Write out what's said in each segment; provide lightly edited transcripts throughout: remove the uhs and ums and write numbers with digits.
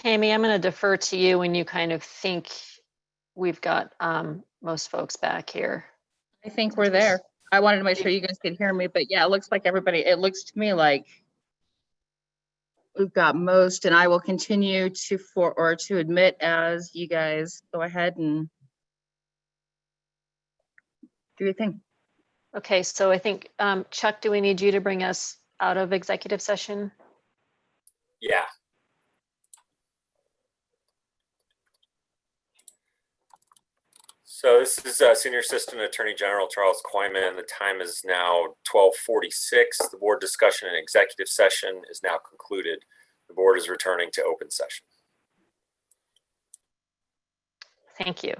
Tammy, I'm going to defer to you when you kind of think we've got most folks back here. I think we're there. I wanted to make sure you guys could hear me, but yeah, it looks like everybody, it looks to me like we've got most, and I will continue to admit as you guys go ahead and do your thing. Okay, so I think, Chuck, do we need you to bring us out of executive session? Yeah. So this is Senior Assistant Attorney General Charles Koyman. The time is now 12:46. The board discussion and executive session is now concluded. The board is returning to open session. Thank you.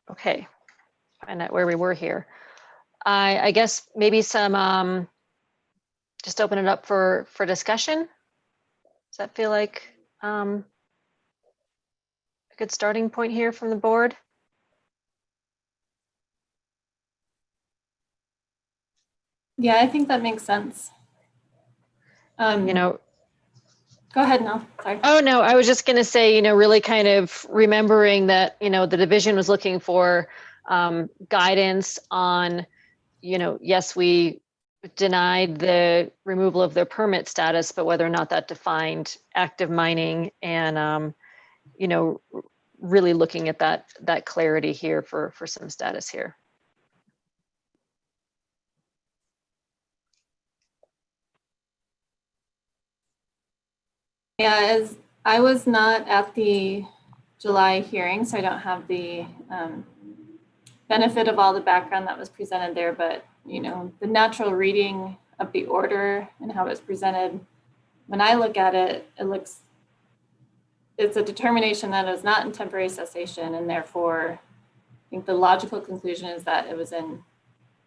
Okay, find out where we were here. I guess maybe some, just open it up for discussion. Does that feel like a good starting point here from the board? Yeah, I think that makes sense. You know, Go ahead now, sorry. oh no, I was just going to say, you know, really kind of remembering that, you know, the division was looking for guidance on, you know, yes, we denied the removal of their permit status, but whether or not that defined active mining, and, you know, really looking at that clarity here for some status here. Yeah, as I was not at the July hearing, so I don't have the benefit of all the background that was presented there, but you know, the natural reading of the order and how it's presented, when I look at it, it's a determination that is not in temporary cessation, and therefore I think the logical conclusion is that it was in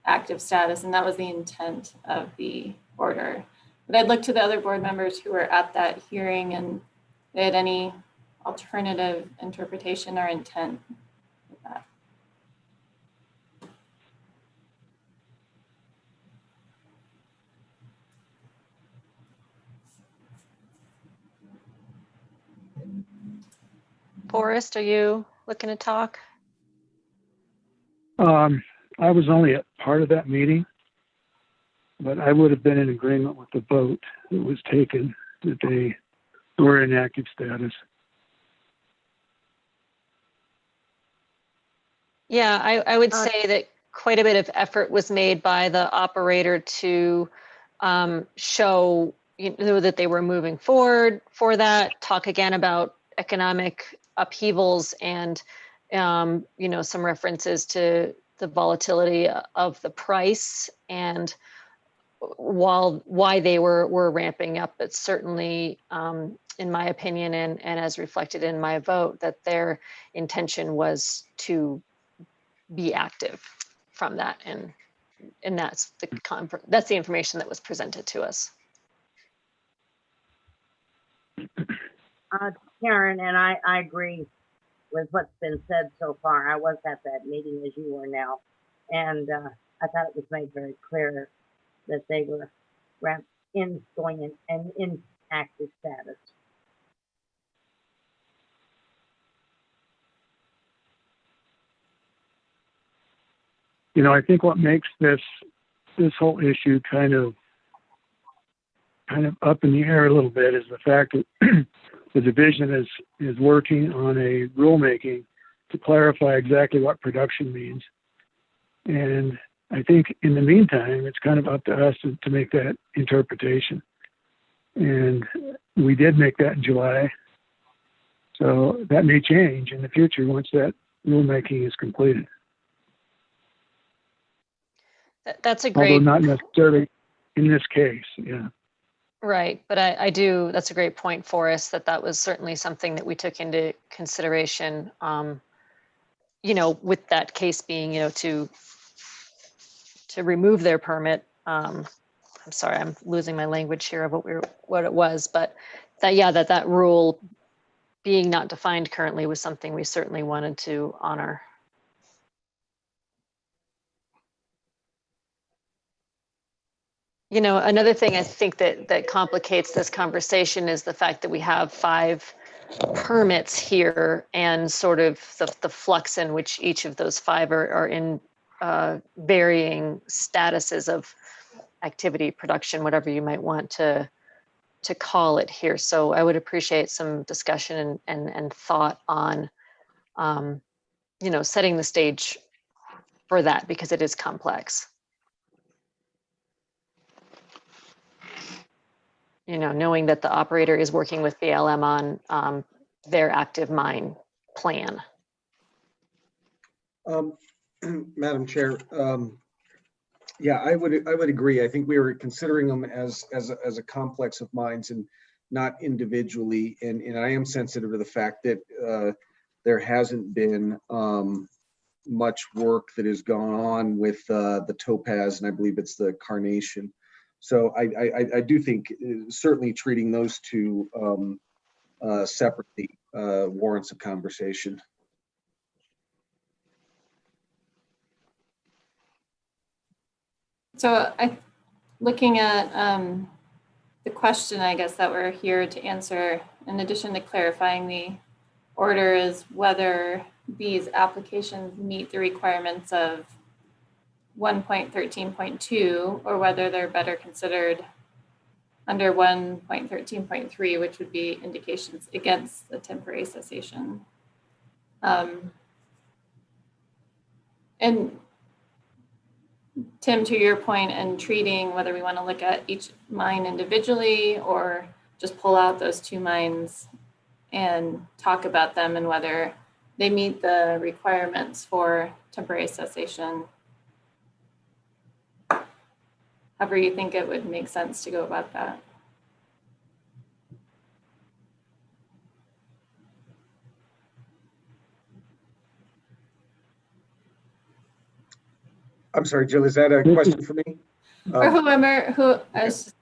active status, and that was the intent of the order. But I'd look to the other board members who were at that hearing and they had any alternative interpretation or intent with that. Forrest, are you looking to talk? I was only a part of that meeting, but I would have been in agreement with the vote that was taken that they were in active status. Yeah, I would say that quite a bit of effort was made by the operator to show, you know, that they were moving forward for that, talk again about economic upheavals and, you know, some references to the volatility of the price and why they were ramping up. But certainly, in my opinion, and as reflected in my vote, that their intention was to be active from that, and that's the information that was presented to us. Karen, and I agree with what's been said so far. I was at that meeting as you were now, and I thought it was made very clear that they were going in active status. You know, I think what makes this whole issue kind of up in the air a little bit is the fact that the division is working on a rulemaking to clarify exactly what production means. And I think in the meantime, it's kind of up to us to make that interpretation. And we did make that in July. So that may change in the future once that rulemaking is completed. That's a great, although not necessarily in this case, yeah. Right, but that's a great point for us, that was certainly something that we took into consideration, you know, with that case being, you know, to remove their permit. I'm sorry, I'm losing my language here of what it was, but that rule being not defined currently was something we certainly wanted to honor. You know, another thing I think that complicates this conversation is the fact that we have 5 permits here and sort of the flux in which each of those 5 are in varying statuses of activity, production, whatever you might want to call it here. So I would appreciate some discussion and thought on, you know, setting the stage for that, because it is complex. You know, knowing that the operator is working with BLM on their active mine plan. Madam Chair, yeah, I would agree. I think we were considering them as a complex of mines and not individually. And I am sensitive to the fact that there hasn't been much work that has gone on with the Topaz, and I believe it's the Carnation. So I do think certainly treating those two separately warrants a conversation. So looking at the question, I guess, that we're here to answer, in addition to clarifying the order, is whether these applications meet the requirements of 1.13.2 or whether they're better considered under 1.13.3, which would be indications against the temporary cessation. And Tim, to your point, and treating whether we want to look at each mine individually or just pull out those 2 mines and talk about them and whether they meet the requirements for temporary cessation. However you think it would make sense to go about that. I'm sorry, Jill, is that a question for me? Or whoever, I was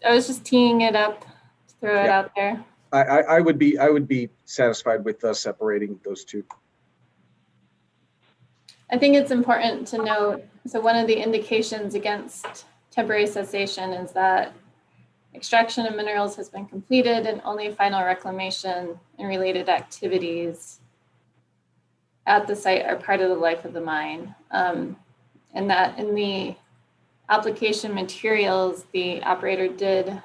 just teeing it up to throw it out there. I would be satisfied with separating those 2. I think it's important to note, so one of the indications against temporary cessation is that extraction of minerals has been completed and only final reclamation and related activities at the site are part of the life of the mine. And that in the application materials, the operator did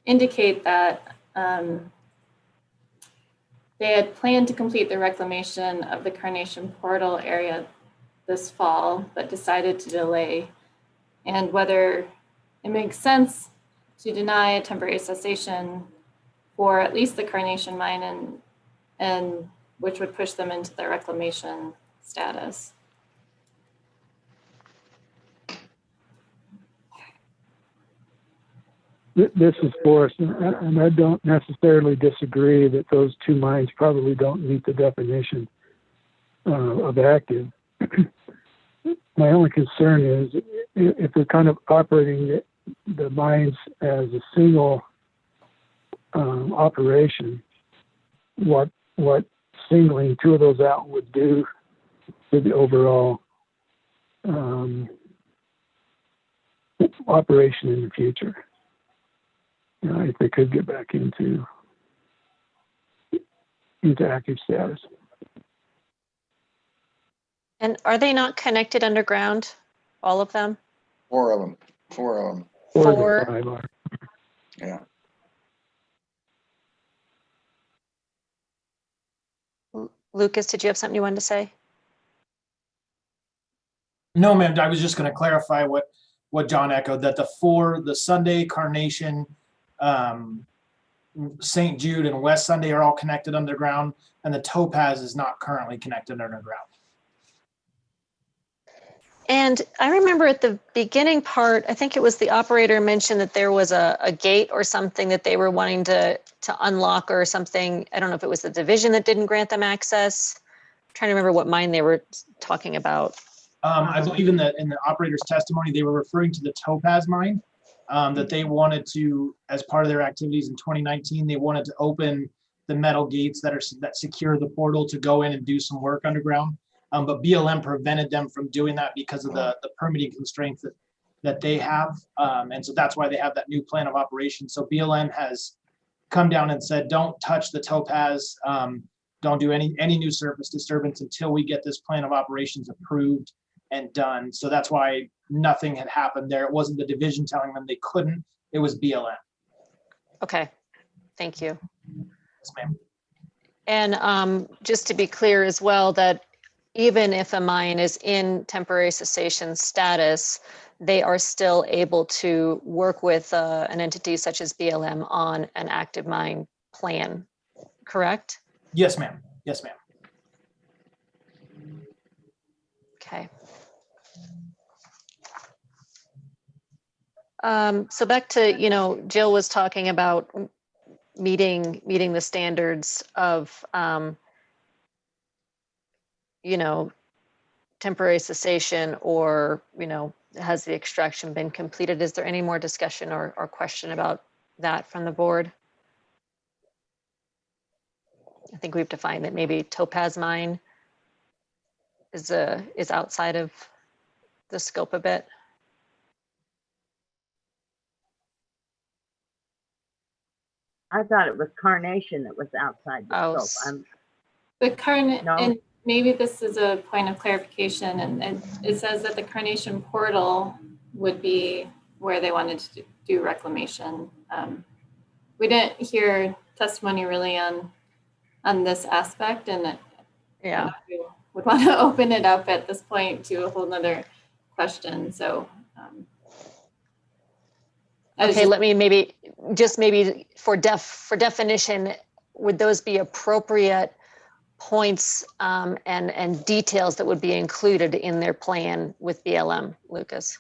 indicate that they had planned to complete the reclamation of the Carnation Portal area this fall, but decided to delay. And whether it makes sense to deny a temporary cessation for at least the Carnation mine and which would push them into the reclamation status. This is Forrest, and I don't necessarily disagree that those 2 mines probably don't meet the definition of active. My only concern is if they're kind of operating the mines as a single operation, what singling 2 of those out would do to the overall operation in the future. You know, if they could get back into active status. And are they not connected underground, all of them? 4 of them. 4 of them. 4 of Four. the 5 are. Yeah. Lucas, did you have something you wanted to say? No, ma'am. I was just going to clarify what John echoed, that the Sunday, Carnation, St. Jude, and West Sunday are all connected underground, and the Topaz is not currently connected underground. And I remember at the beginning part, I think it was the operator mentioned that there was a gate or something that they were wanting to unlock or something. I don't know if it was the division that didn't grant them access. I'm trying to remember what mine they were talking about. I believe in the operator's testimony, they were referring to the Topaz mine, that they wanted to, as part of their activities in 2019, they wanted to open the metal gates that secure the portal to go in and do some work underground. But BLM prevented them from doing that because of the permitting constraints that they have. And so that's why they have that new plan of operation. So BLM has come down and said, don't touch the topaz. Don't do any new surface disturbance until we get this plan of operations approved and done. So that's why nothing had happened there. It wasn't the division telling them they couldn't, it was BLM. Okay, thank you. Yes, ma'am. And just to be clear as well, that even if a mine is in temporary cessation status, they are still able to work with an entity such as BLM on an active mine plan, correct? Yes, ma'am. Yes, ma'am. Okay. So back to, Jill was talking about meeting the standards of, temporary cessation, or, has the extraction been completed? Is there any more discussion or question about that from the board? I think we've defined that maybe topaz mine is outside of the scope a bit. I thought it was carnation that was outside the Oh, scope. The No. and maybe this is a point of clarification, and it says that the Carnation portal would be where they wanted to do reclamation. We didn't hear testimony really on this aspect, and yeah. we would want to open it up at this point to a whole nother question. So Okay, let me maybe for definition, would those be appropriate points and details that would be included in their plan with BLM, Lucas?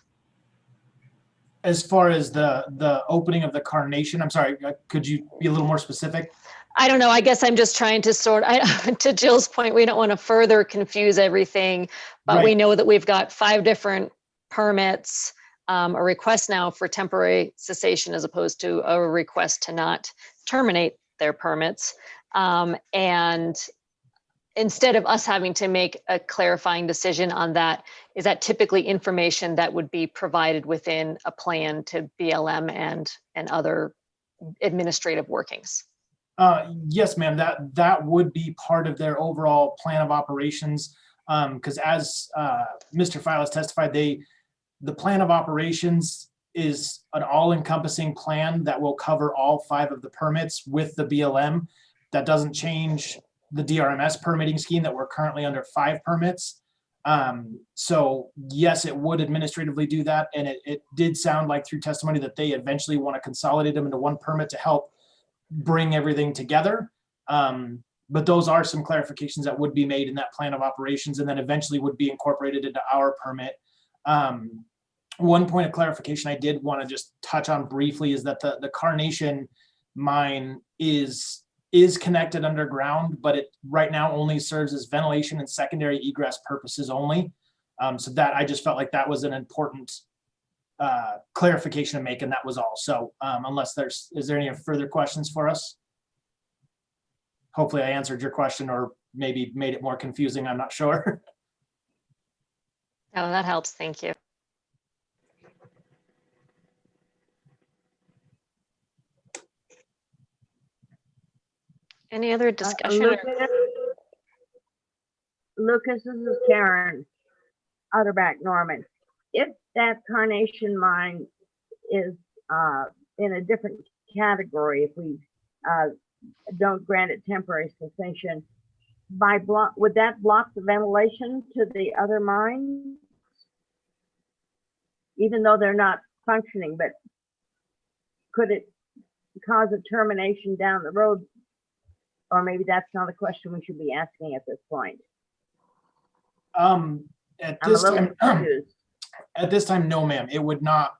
As far as the opening of the Carnation, I'm sorry, could you be a little more specific? I don't know. I guess I'm just trying to to Jill's point, we don't want to further confuse everything, but we Right. know that we've got 5 different permits, a request now for temporary cessation as opposed to a request to not terminate their permits. And instead of us having to make a clarifying decision on that, is that typically information that would be provided within a plan to BLM and other administrative workings? Yes, ma'am. That would be part of their overall plan of operations. Because as Mr. Files testified, the plan of operations is an all-encompassing plan that will cover all 5 of the permits with the BLM. That doesn't change the DRMS permitting scheme that we're currently under 5 permits. So yes, it would administratively do that. And it did sound like through testimony that they eventually want to consolidate them into 1 permit to help bring everything together. But those are some clarifications that would be made in that plan of operations and then eventually would be incorporated into our permit. One point of clarification I did want to just touch on briefly is that the Carnation mine is connected underground, but it right now only serves as ventilation and secondary egress purposes only. So that I just felt like that was an important clarification to make, and that was all. So unless is there any further questions for us? Hopefully I answered your question or maybe made it more confusing. I'm not sure. Oh, that helps. Thank you. Any other discussion? Lucas, this is Karen Utterback Norman. If that Carnation mine is in a different category, if we don't grant it temporary cessation, would that block the ventilation to the other mines? Even though they're not functioning, but could it cause a termination down the road? Or maybe that's not a question we should be asking at this point. At this time, no, ma'am. It would not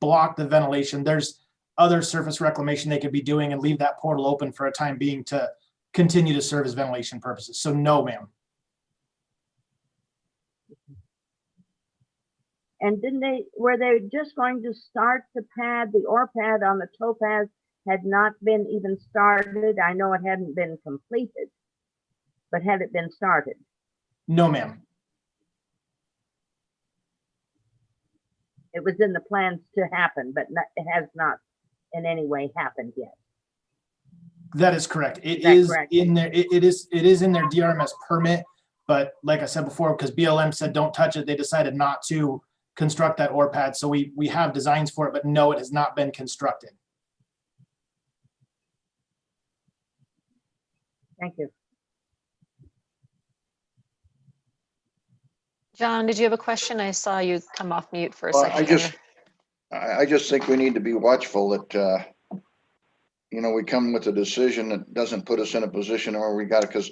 block the ventilation. There's other surface reclamation they could be doing and leave that portal open for a time being to continue to serve as ventilation purposes. So no, ma'am. And were they just going to start the ore pad on the topaz had not been even started? I know it hadn't been completed, but had it been started? No, ma'am. It was in the plans to happen, but it has not in any way happened yet. That is correct. It Is that is correct? in there. It is in their DRMS permit, but like I said before, because BLM said don't touch it, they decided not to construct that ore pad. So we have designs for it, but no, it has not been constructed. Thank you. John, did you have a question? I saw you come off mute for a Well, second. I just think we need to be watchful that, we come with a decision that doesn't put us in a position where we got it, because,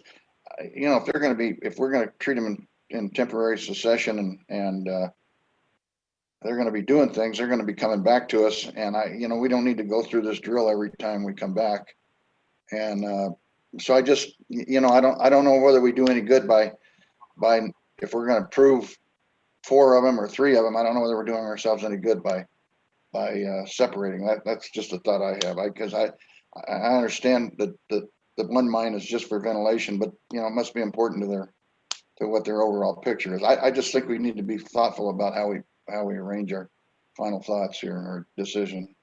if we're going to treat them in temporary secession and they're going to be doing things, they're going to be coming back to us. And we don't need to go through this drill every time we come back. And so I just, I don't know whether we do any good by if we're going to prove 4 of them or 3 of them. I don't know whether we're doing ourselves any good by separating. That's just a thought I have. Because I understand that the one mine is just for ventilation, but it must be important to what their overall picture is. I just think we need to be thoughtful about how we arrange our final thoughts here, our decision.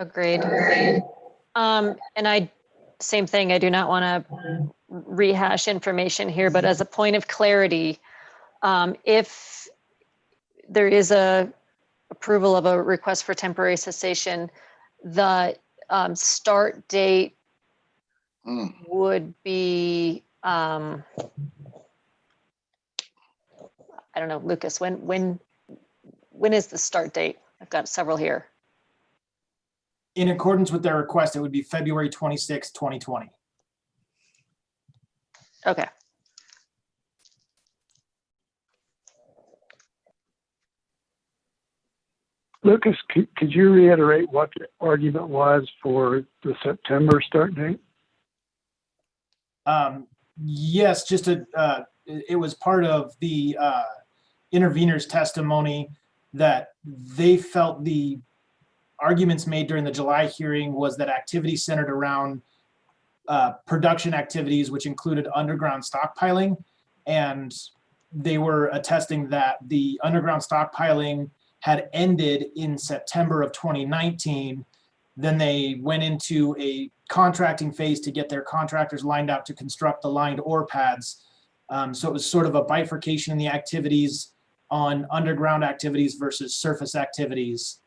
Agreed. And same thing, I do not want to rehash information here, but as a point of clarity, if there is a approval of a request for temporary cessation, the start date would be, I don't know, Lucas, when is the start date? I've got several here. In accordance with their request, it would be February 26, 2020. Okay. Lucas, could you reiterate what the argument was for the September start date? Yes, it was part of the intervener's testimony that they felt the arguments made during the July hearing was that activity centered around production activities, which included underground stockpiling. And they were attesting that the underground stockpiling had ended in September of 2019. Then they went into a contracting phase to get their contractors lined out to construct the lined ore pads. So it was sort of a bifurcation in the activities on underground activities versus surface activities,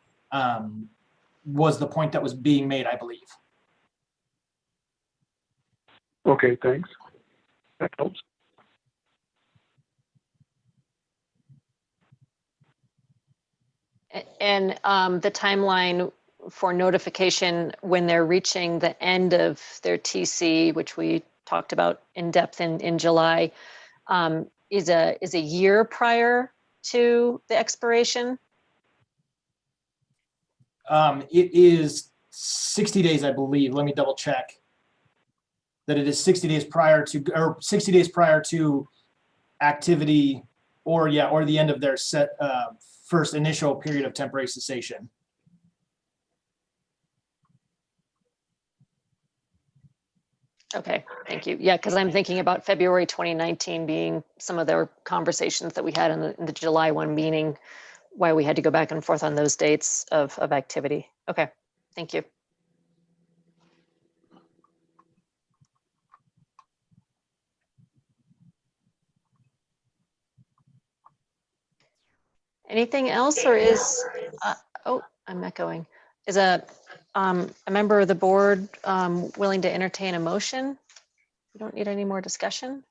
was the point that was being made, I believe. Okay, thanks. That helps. And the timeline for notification when they're reaching the end of their TC, which we talked about in depth in July, is a year prior to the expiration? It is 60 days, I believe. Let me double check. That it is 60 days prior to, or 60 days prior to activity, or the end of their first initial period of temporary cessation. Okay, thank you. Yeah, because I'm thinking about February 2019 being some of their conversations that we had in the July one, meaning why we had to go back and forth on those dates of activity. Okay, thank you. Anything else, or is, oh, I'm echoing. Is a member of the board willing to entertain a motion? We don't need any more discussion.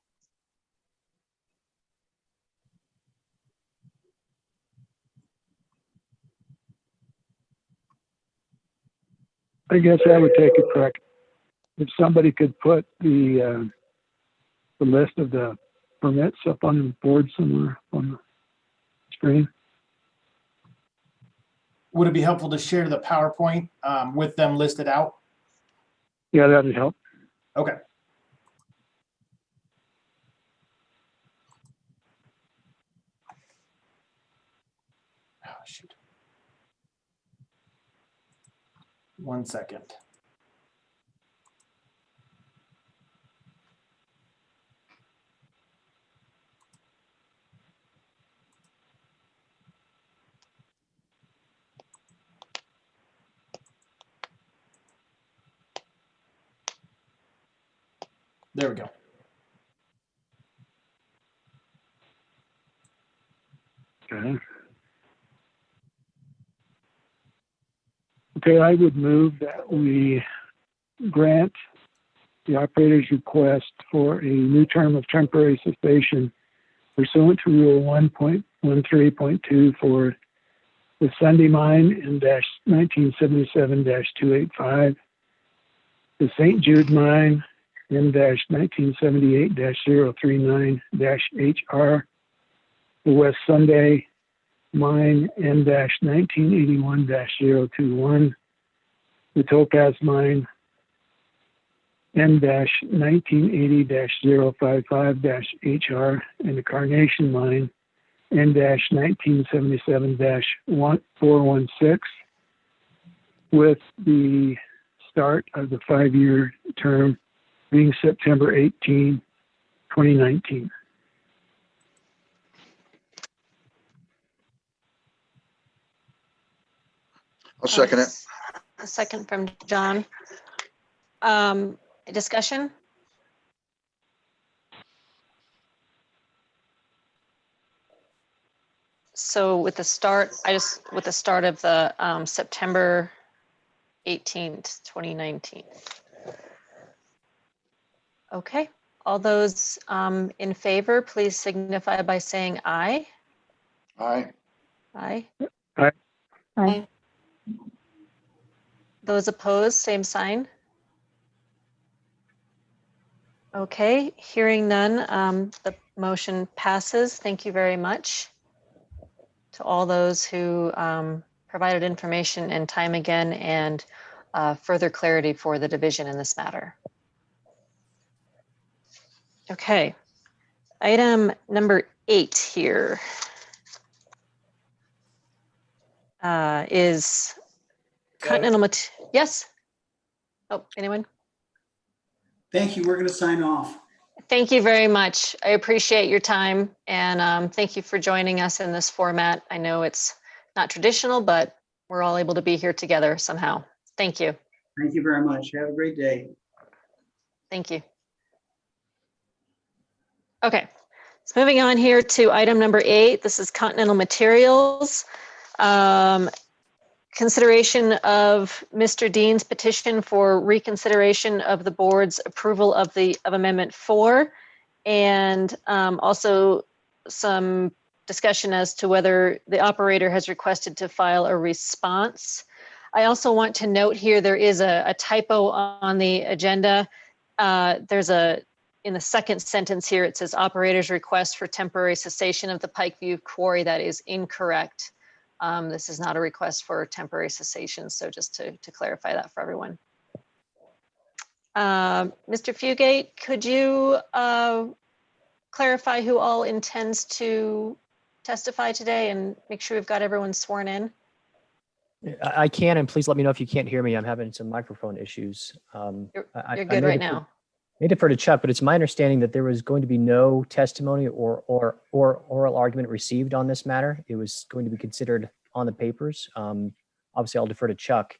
I guess I would take it back. If somebody could put the list of the permits up on the board somewhere on the screen. Would it be helpful to share the PowerPoint with them listed out? Yeah, that'd help. Okay. Oh, shoot. 1 second. There we go. Okay. Okay, I would move that we grant the operator's request for a new term of temporary cessation pursuant to Rule 1.13.2 for the Sunday Mine in -1977-285, the St. Jude Mine in -1978-039-HR, the West Sunday Mine in -1981-021, the Topaz Mine N-1980-055-HR, and the Carnation Mine N-1977-416, with the start of the 5-year term being September 18, 2019. I'll second it. A second from John. Discussion? So with the start, with the start of the September 18th, 2019. Okay, all those in favor, please signify by saying aye. Aye. Aye. Aye. Aye. Those opposed, same sign. Okay, hearing none, the motion passes. Thank you very much to all those who provided information and time again and further clarity for the division in this matter. Okay, item number 8 here is Continental Yes? Oh, anyone? Thank you. We're going to sign off. Thank you very much. I appreciate your time and thank you for joining us in this format. I know it's not traditional, but we're all able to be here together somehow. Thank you. Thank you very much. Have a great day. Thank you. Okay, so moving on here to item number 8. This is Continental Materials. Consideration of Mr. Dean's petition for reconsideration of the board's approval of Amendment 4, and also some discussion as to whether the operator has requested to file a response. I also want to note here there is a typo on the agenda. In the second sentence here, it says operator's request for temporary cessation of the Pikeview quarry. That is incorrect. This is not a request for temporary cessation, so just to clarify that for everyone. Mr. Fugate, could you clarify who all intends to testify today and make sure we've got everyone sworn in? I can, and please let me know if you can't hear me. I'm having some microphone issues. You're good right now. I defer to Chuck, but it's my understanding that there was going to be no testimony or oral argument received on this matter. It was going to be considered on the papers. Obviously, I'll defer to Chuck.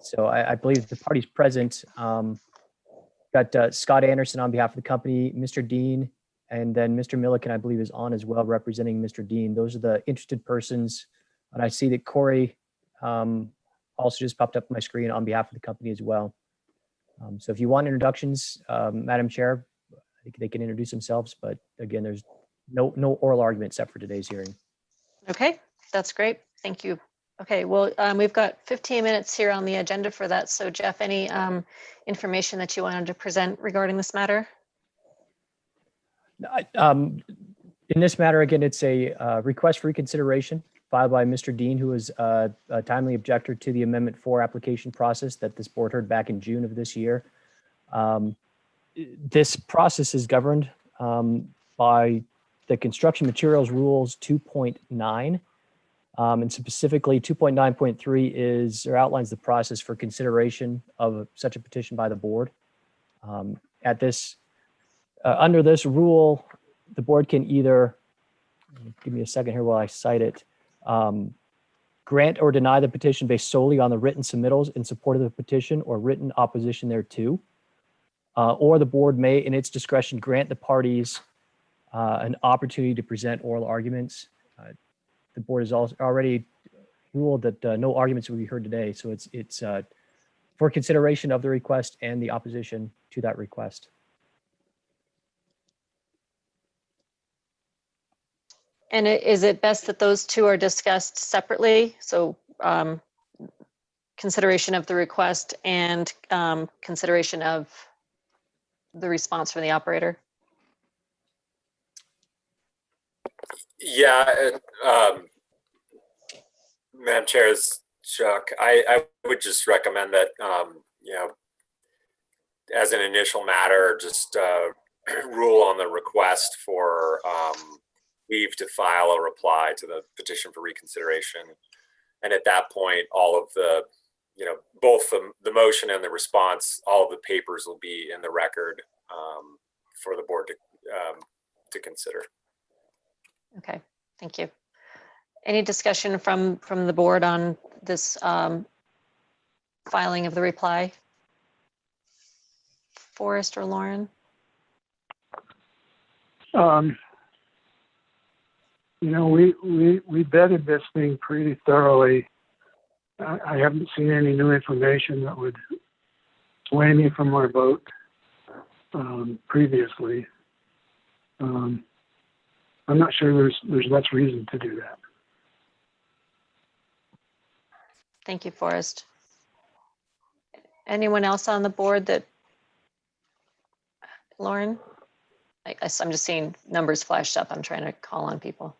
So I believe the parties present got Scott Anderson on behalf of the company, Mr. Dean, and then Mr. Milliken, I believe, is on as well, representing Mr. Dean. Those are the interested persons. And I see that Corey also just popped up on my screen on behalf of the company as well. So if you want introductions, Madam Chair, I think they can introduce themselves, but again, there's no oral argument except for today's hearing. Okay, that's great. Thank you. Okay, well, we've got 15 minutes here on the agenda for that. So Jeff, any information that you wanted to present regarding this matter? In this matter, again, it's a request for reconsideration filed by Mr. Dean, who is a timely objector to the Amendment 4 application process that this board heard back in June of this year. This process is governed by the Construction Materials Rules 2.9. And specifically 2.9.3 is, or outlines the process for consideration of such a petition by the board. Under this rule, the board can either, give me a second here while I cite it, grant or deny the petition based solely on the written submittals in support of the petition or written opposition thereto. or the board may, in its discretion, grant the parties an opportunity to present oral arguments. The board has already ruled that no arguments will be heard today, so it's for consideration of the request and the opposition to that request. And is it best that those two are discussed separately? So consideration of the request and consideration of the response from the operator? Yeah, Madam Chair, is Chuck. I would just recommend that, you know, as an initial matter, just rule on the request for leave to file a reply to the petition for reconsideration. And at that point, all of the, you know, both the motion and the response, all of the papers will be in the record for the board to consider. Okay, thank you. Any discussion from the board on this filing of the reply? Forrest or Lauren? You know, we vetted this thing pretty thoroughly. I haven't seen any new information that would sway me from our vote previously. I'm not sure there's much reason to do that. Thank you, Forrest. Anyone else on the board that, Lauren? I'm just seeing numbers flashed up. I'm trying to call on people.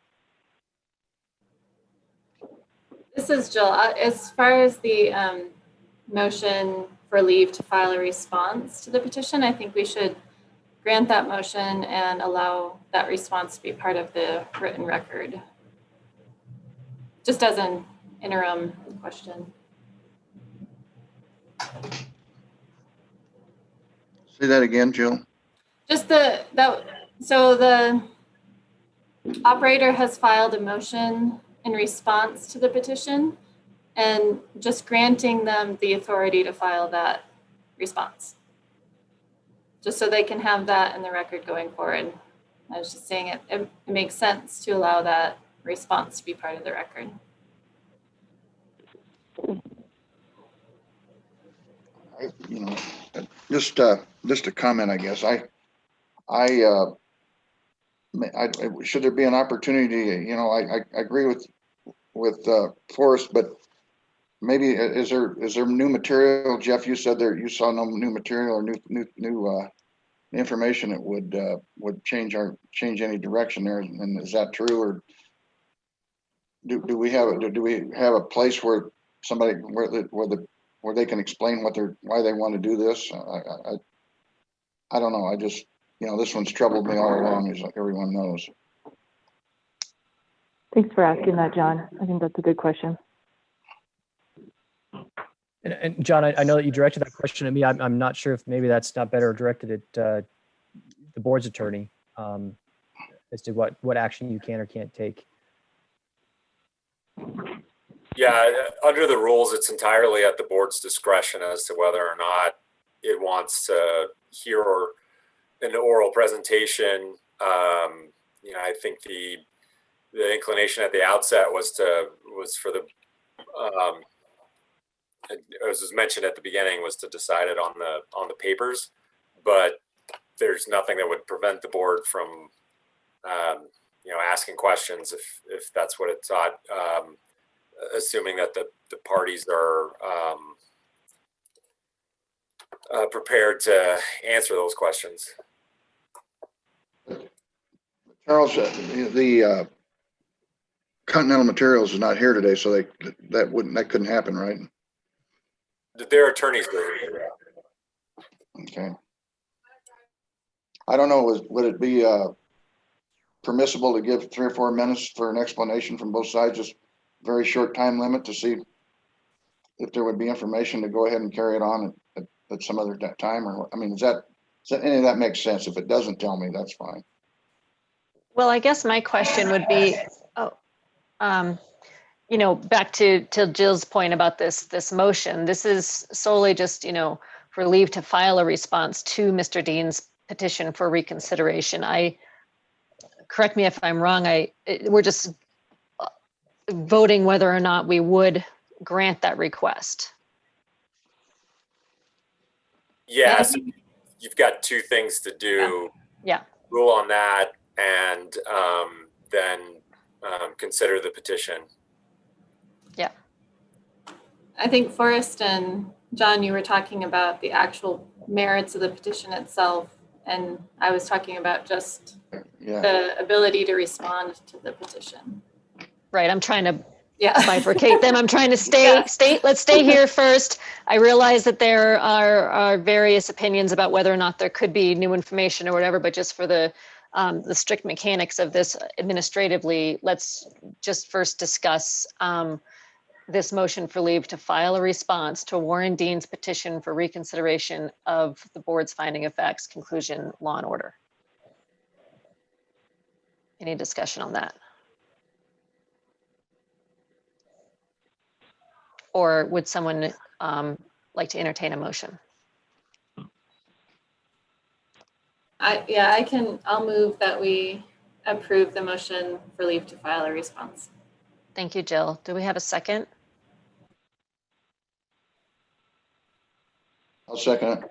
This is Jill. As far as the motion for leave to file a response to the petition, I think we should grant that motion and allow that response to be part of the written record. Just as an interim question. Say that again, Jill. Just so the operator has filed a motion in response to the petition and just granting them the authority to file that response. Just so they can have that in the record going forward. I was just saying it makes sense to allow that response to be part of the record. You know, just a comment, I guess. Should there be an opportunity? You know, I agree with Forrest, but maybe is there new material? Jeff, you said there you saw no new material or new information that would change any direction there, and is that true, or do we have a place where somebody where they can explain why they want to do this? I don't know. I just, you know, this one's troubled me all along, as everyone knows. Thanks for asking that, John. I think that's a good question. And John, I know that you directed that question at me. I'm not sure if maybe that's not better directed at the board's attorney as to what action you can or can't take. Yeah, under the rules, it's entirely at the board's discretion as to whether or not it wants to hear an oral presentation. You know, I think the inclination at the outset was for the as was mentioned at the beginning, was to decide it on the papers, but there's nothing that would prevent the board from you know, asking questions if that's what it thought, assuming that the parties are prepared to answer those questions. Charles, the Continental Materials is not here today, so that couldn't happen, right? Their attorneys were here. Okay. I don't know, would it be permissible to give 3 or 4 minutes for an explanation from both sides, just very short time limit to see if there would be information to go ahead and carry it on at some other time? Or, I mean, does any of that make sense? If it doesn't, tell me, that's fine. Well, I guess my question would be, you know, back to Jill's point about this motion. This is solely just, you know, for leave to file a response to Mr. Dean's petition for reconsideration. Correct me if I'm wrong, we're just voting whether or not we would grant that request. Yes, you've got two things to do. Yeah. Rule on that and then consider the petition. Yeah. I think Forrest and John, you were talking about the actual merits of the petition itself, and I was talking about just the ability to respond to the petition. Right, I'm trying to Yeah. bifurcate them. I'm trying to let's stay here first. I realize that there are various opinions about whether or not there could be new information or whatever, but just for the strict mechanics of this administratively, let's just first discuss this motion for leave to file a response to Warren Dean's petition for reconsideration of the board's finding of facts, conclusion, law and order. Any discussion on that? Or would someone like to entertain a motion? I'll move that we approve the motion for leave to file a response. Thank you, Jill. Do we have a second? I'll second it. Is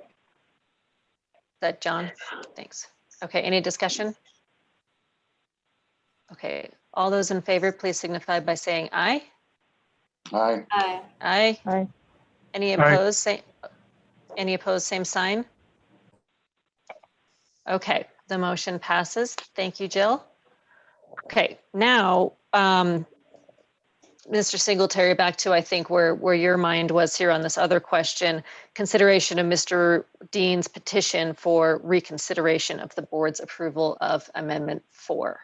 that John? Thanks. Okay, any discussion? Okay, all those in favor, please signify by saying aye. Aye. Aye. Aye. Aye. Any opposed? Any opposed, same sign? Okay, the motion passes. Thank you, Jill. Okay, now, Mr. Singletary, back to, I think, where your mind was here on this other question, consideration of Mr. Dean's petition for reconsideration of the board's approval of Amendment 4.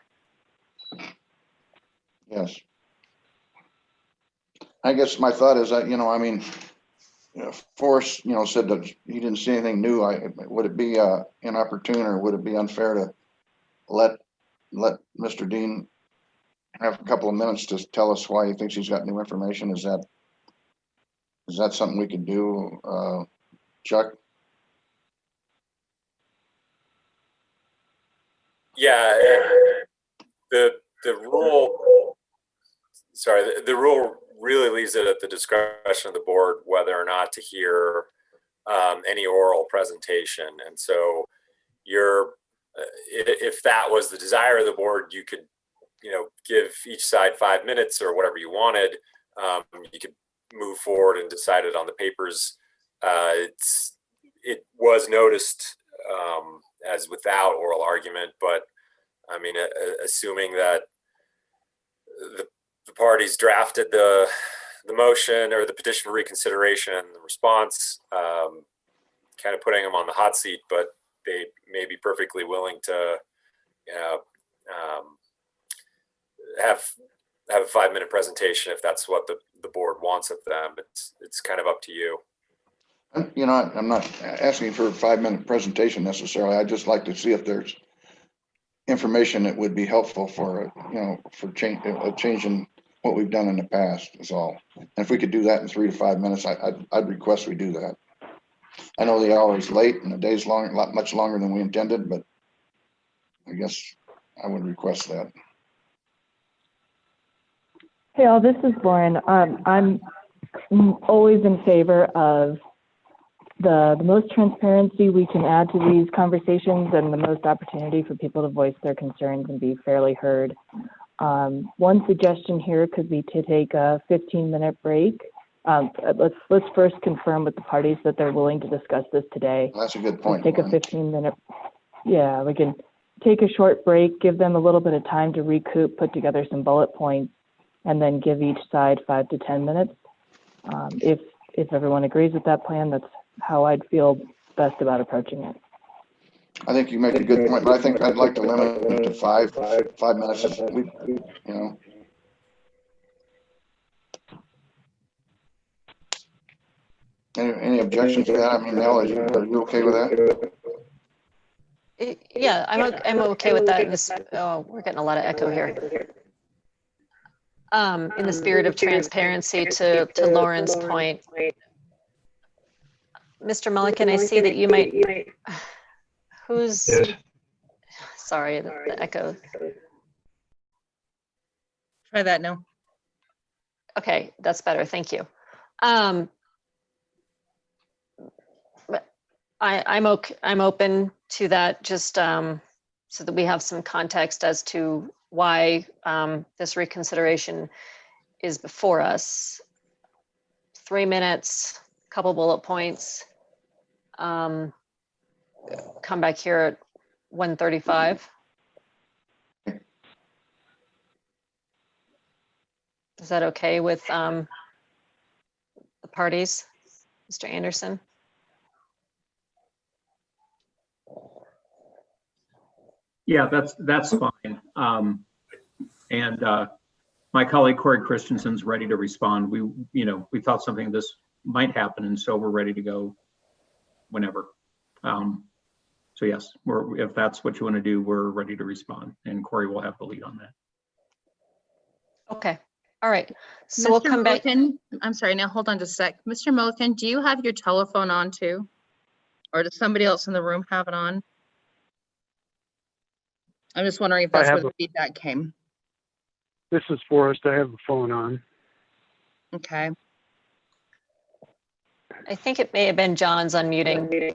Yes. I guess my thought is that, Forrest, said that he didn't see anything new. Would it be inopportune or would it be unfair to let Mr. Dean have a couple of minutes to tell us why he thinks he's got new information? Is that something we could do, Chuck? Yeah, the rule. Sorry, the rule really leaves it at the discretion of the board whether or not to hear any oral presentation. And so if that was the desire of the board, you could, give each side 5 minutes or whatever you wanted. You could move forward and decide it on the papers. It was noticed as without oral argument, but I mean, assuming that the parties drafted the motion or the petition for reconsideration, the response, kind of putting them on the hot seat, but they may be perfectly willing to, have a 5-minute presentation if that's what the board wants of them. It's kind of up to you. I'm not asking for a 5-minute presentation necessarily. I'd just like to see if there's information that would be helpful for changing what we've done in the past is all. And if we could do that in 3 to 5 minutes, I'd request we do that. I know the hour is late and the day's long, much longer than we intended, but I guess I would request that. Hey all, this is Lauren. I'm always in favor of the most transparency we can add to these conversations and the most opportunity for people to voice their concerns and be fairly heard. One suggestion here could be to take a 15-minute break. Let's first confirm with the parties that they're willing to discuss this today. That's a good point. Take a 15-minute. Yeah, we can take a short break, give them a little bit of time to recoup, put together some bullet points, and then give each side 5 to 10 minutes. If everyone agrees with that plan, that's how I'd feel best about approaching it. I think you make a good point, but I think I'd like to limit it to 5 minutes. Any objections to that? I mean, Nell, are you okay with that? Yeah, I'm okay with that. We're getting a lot of echo here. In the spirit of transparency, to Lauren's point, Mr. Mulligan, I see that you might, who's, sorry, the echo. Try that now. Okay, that's better. Thank you. But I'm open to that, just so that we have some context as to why this reconsideration is before us. 3 minutes, couple bullet points. Come back here at 1:35. Is that okay with the parties, Mr. Anderson? Yeah, that's fine. And my colleague Corey Christensen's ready to respond. We thought something of this might happen, and so we're ready to go whenever. So yes, if that's what you want to do, we're ready to respond, and Corey will have the lead on that. Okay, all right. So we'll come back. I'm sorry, now hold on just a sec. Mr. Milliken, do you have your telephone on too? Or does somebody else in the room have it on? I'm just wondering if that's where the feedback came. This is Forrest. I have the phone on. Okay. I think it may have been John's unmuting.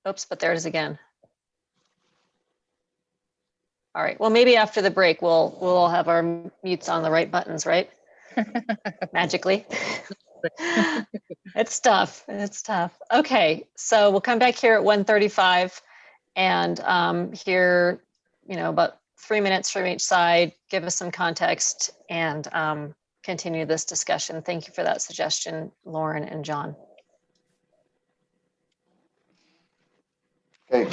Oops, but there it is again. All right, well, maybe after the break, we'll all have our mutes on the right buttons, right? Magically. It's tough, it's tough. Okay, so we'll come back here at 1:35 and hear, about 3 minutes from each side, give us some context and continue this discussion. Thank you for that suggestion, Lauren and John. Okay.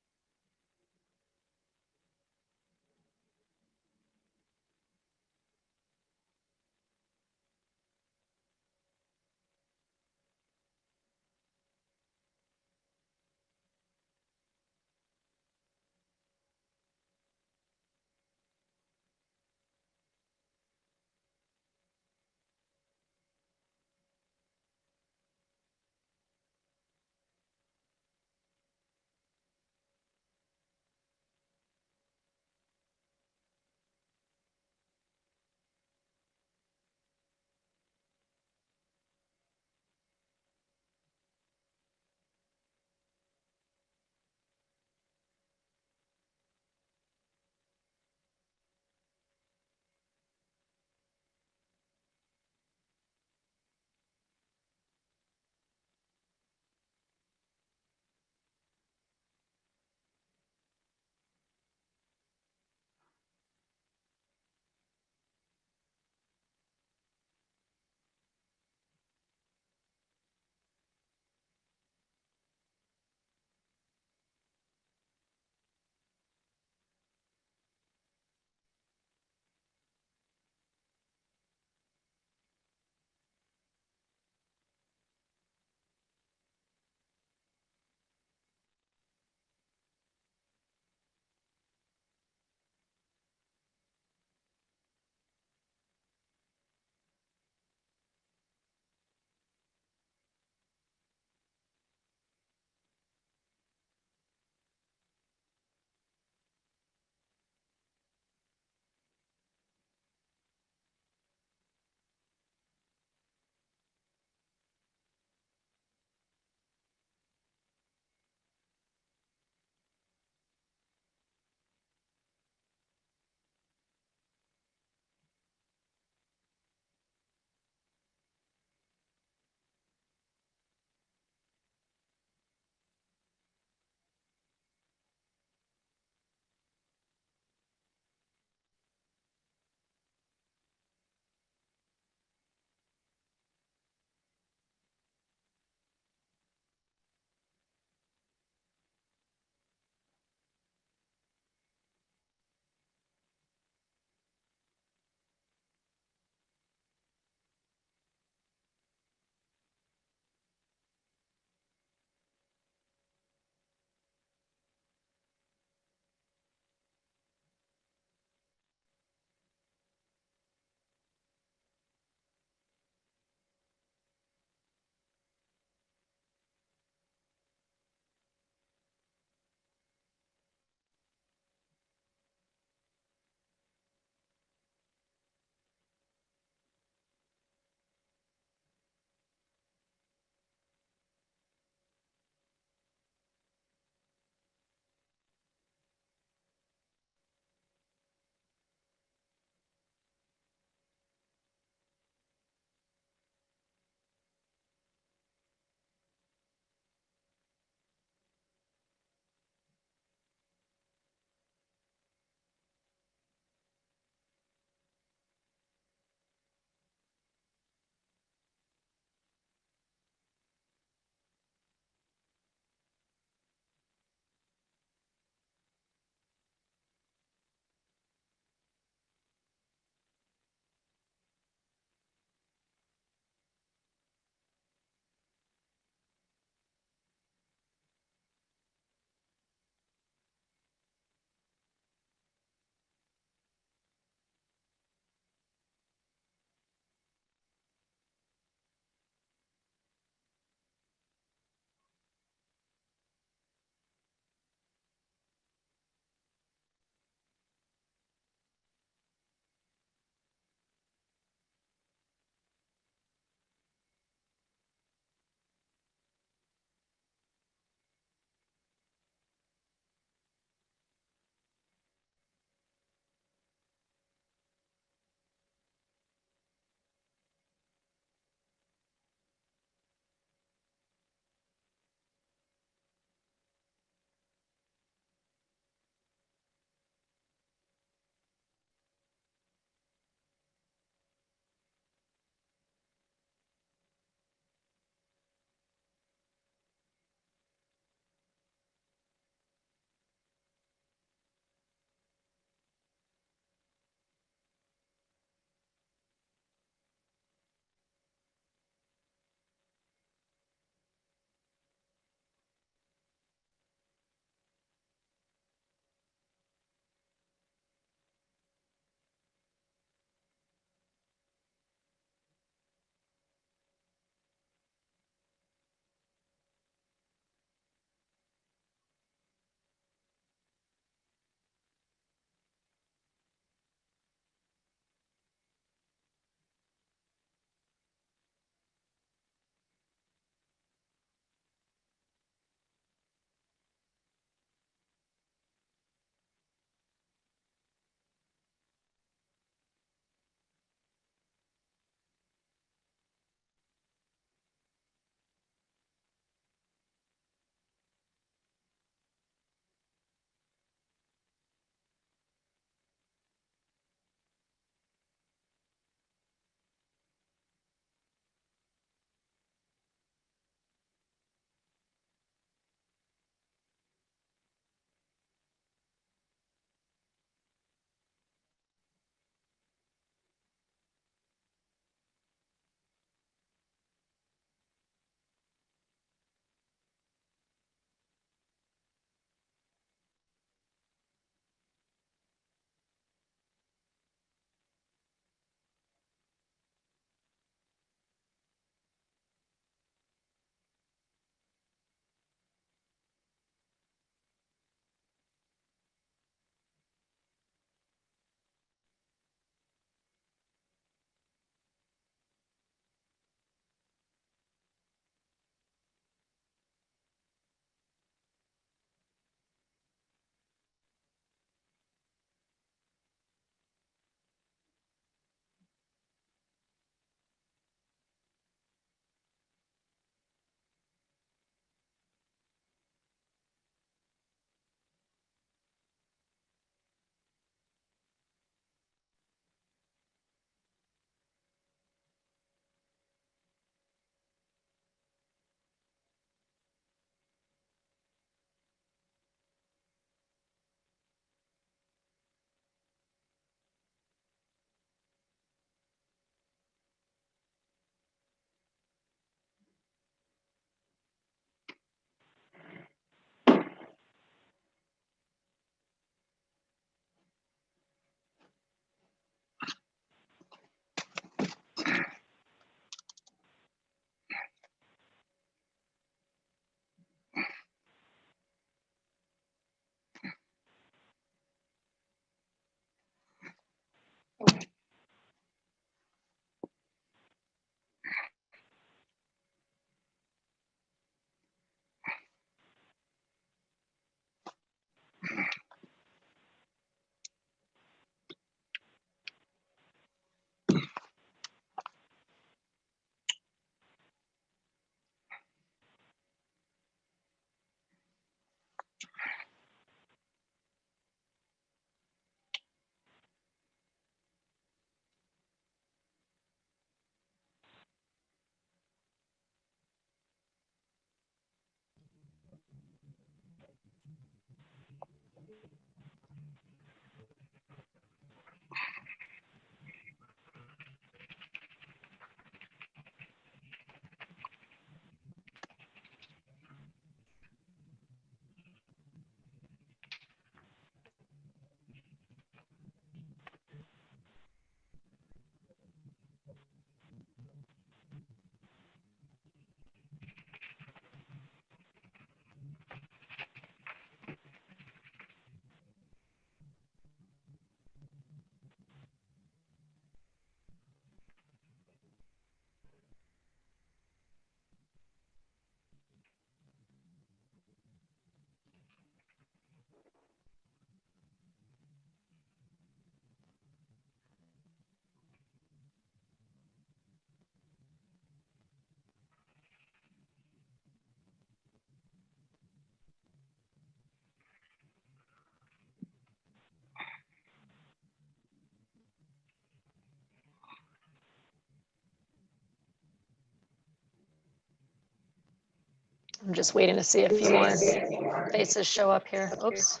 I'm just waiting to see a few more faces show up here. Oops,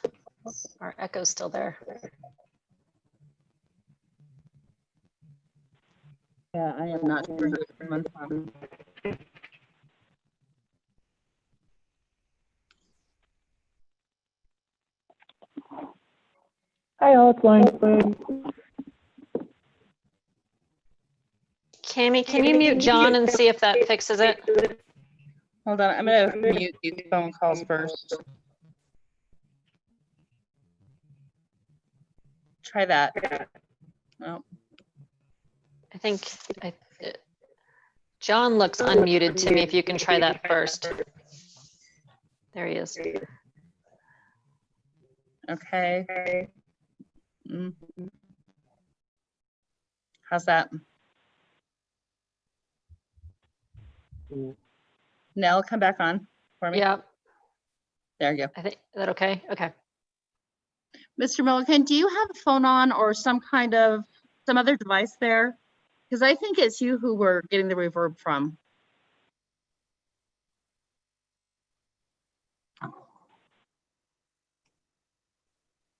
our echo's still there. Yeah, I am not sure who it's coming from. Hi, all, it's Lauren. Cami, can you mute John and see if that fixes it? Hold on, I'm gonna mute these phone calls first. Try that. Oh, I think John looks unmuted to me. If you can try that first. There he is. okay. Mm. How's that? Nell, come back on for me. Yeah, There you go. I think, is that okay? Okay. Mr. Milliken, do you have a phone on or some other device there? Because I think it's you who we're getting the reverb from.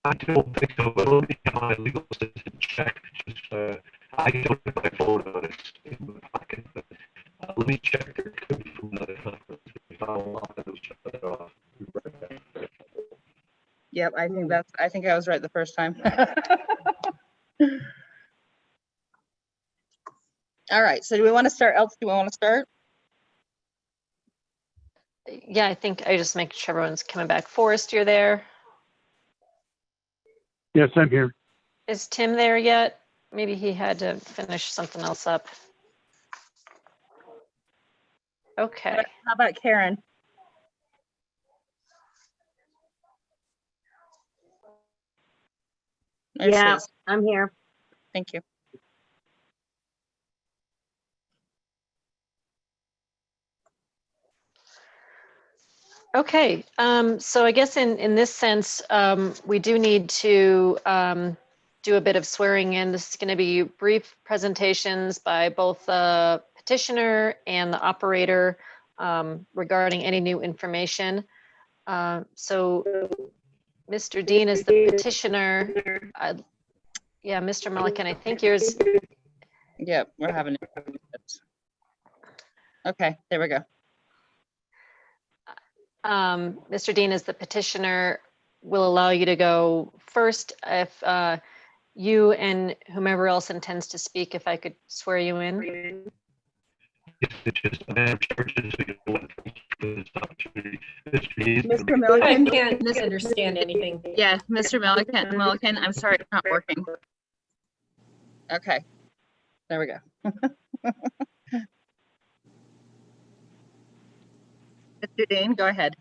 I don't think so, but let me get my legal assistant check. Just, I don't have my phone on it in my pocket, but let me check. There could be from another conference. If I'll shut that off. Yep, I think I was right the first time. All right, so do we want to start? Do we want to start? Yeah, I think I just make sure everyone's coming back. Forrest, you're there. Yes, I'm here. Is Tim there yet? Maybe he had to finish something else up. Okay. How about Karen? There she Yeah, is. I'm here. Thank you. Okay, so I guess in this sense, we do need to do a bit of swearing in. This is going to be brief presentations by both the petitioner and the operator regarding any new information. So Mr. Dean is the petitioner. Yeah, Mr. Milliken, I think yours. Yep, we're having it. Okay, there we go. Mr. Dean, as the petitioner, will allow you to go first. If you and whomever else intends to speak, if I could swear you in. Mr. Milliken? I can't understand anything. Yeah, Mr. Milliken, I'm sorry, it's not working. Okay, there we go. Mr. Dean, go ahead.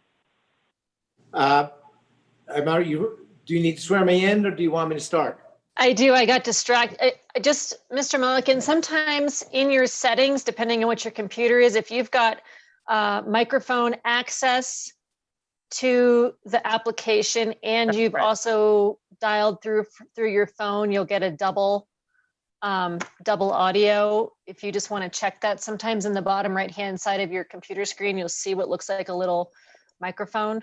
Do you need to swear me in or do you want me to start? I do. I got distracted. Just, Mr. Milliken, sometimes in your settings, depending on what your computer is, if you've got microphone access to the application and you've also dialed through your phone, you'll get a double audio. If you just want to check that, sometimes in the bottom right-hand side of your computer screen, you'll see what looks like a little microphone.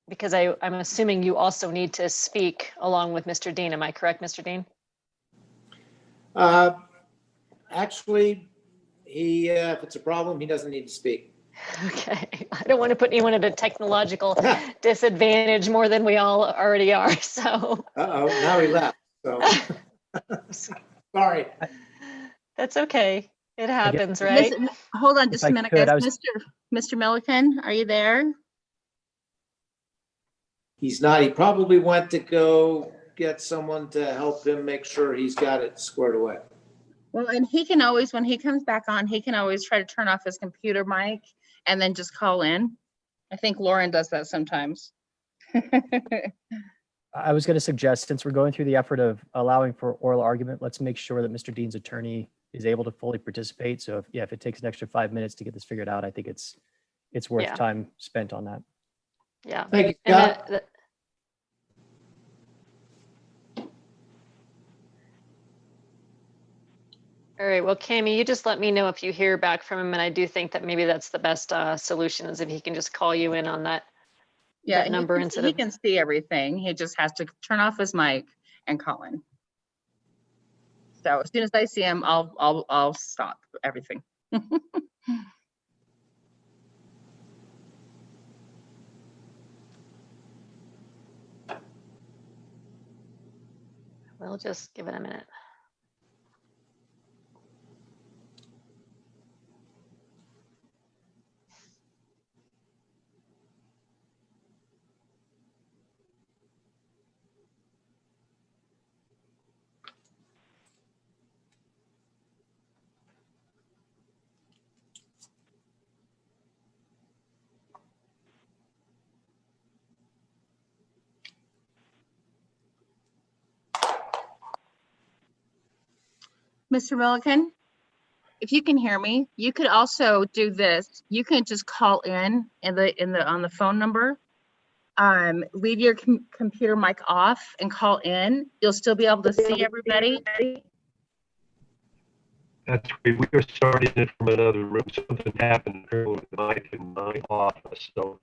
Because I'm assuming you also need to speak along with Mr. Dean. Am I correct, Mr. Dean? Actually, if it's a problem, he doesn't need to speak. Okay. I don't want to put anyone at a technological disadvantage more than we all already are. So. Uh-oh, now he left. So sorry. That's okay. It happens, right? Listen, hold on just a minute, guys. Mr. Milliken, are you there? He's not. He probably went to go get someone to help him make sure he's got it squared away. Well, and he can always, when he comes back on, he can always try to turn off his computer mic and then just call in. I think Lauren does that sometimes. I was going to suggest, since we're going through the effort of allowing for oral argument, let's make sure that Mr. Dean's attorney is able to fully participate. So if it takes an extra 5 minutes to get this figured out, I think it's worth time spent on that. Yeah. Thank you, Scott. All right, well, Cami, you just let me know if you hear back from him, and I do think that maybe that's the best solution is if he can just call you in on that. Yeah, That number instead he of, can see everything. He just has to turn off his mic and call in. So as soon as I see him, I'll stop everything. we'll just give it a minute. Mr. Milliken, if you can hear me, you could also do this. You can just call in on the phone number. Leave your computer mic off and call in. You'll still be able to see everybody. That's great. We were starting it from another room. Something happened with Mike in my office. So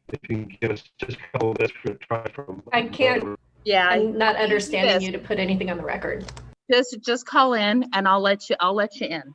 if you can give us just a couple of minutes for a try from. I can't. another- Yeah, I'm not you understanding this. you to put anything on the record. Just call in and I'll let you in.